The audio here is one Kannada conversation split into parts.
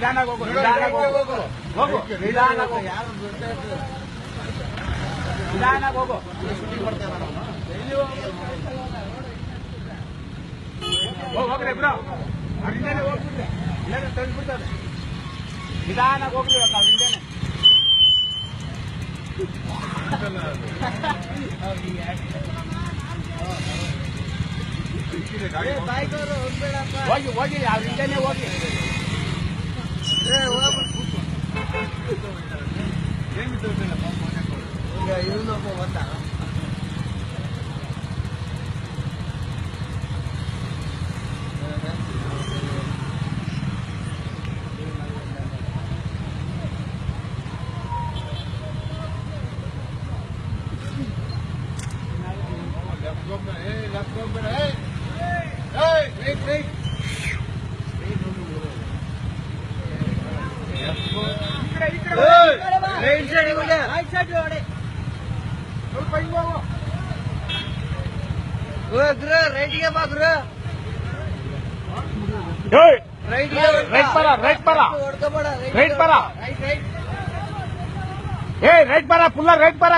ನಿಧಾನ ಹೋಗು ಹೋಗು ನಿಧಾನ ಹೋಗು ನಿಧಾನ ಹೋಗು ಹೋಗ್ರಿ ಬ್ರೋ ಅಲ್ಲಿಂದಾನೆ ಹೋಗ್ಬಿಡ್ರಿ ಇಲ್ಲ ತಂದ್ಬಿಡ್ತಾರೆ ನಿಧಾನ ಹೋಗ್ರಿ ಅಲ್ಲಿಂದಾನೆ ಹೋಗಿ ಹೋಗಿ ಅಲ್ಲಿಂದಾನೆ ಹೋಗಿ ಇವನೊಬ್ಬ ಬಂದ ರೈಟ್ಗೆ ಬಾ ಗುರು ರೈಟ್ ಬರ ರೈಟ್ ಬರ ರೈಟ್ ಬರ ಏ ರೈಟ್ ಬರ ಫುಲ್ಲ ರೈಟ್ ಬರ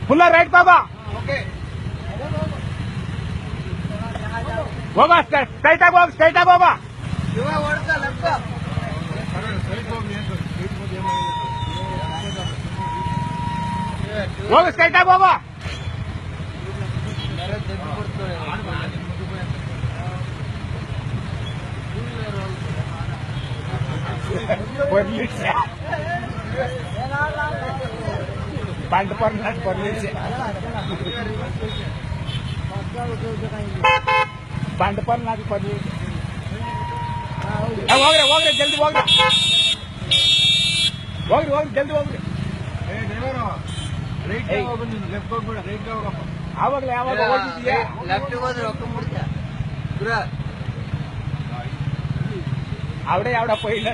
ಫುಲ್ಲ ರೈಟ್ ಬಾಬಾ ಹೋಗ ಸ್ಟ್ರೈಟ್ ಆಗಿ ಹೋಗ ಸ್ಟ್ರೈಟ್ ಆಗಿ ಹೋಗ ಹೋಗ ಸ್ಟ್ರೈಟ್ ಆಗಿ ಹೋಗ पंड पर पंड पर ना पड़ी होग्रे जल्दी होग्रे जल्दी होग्रे आवागले लेफ्ट आवड़े आवड़ा पहिला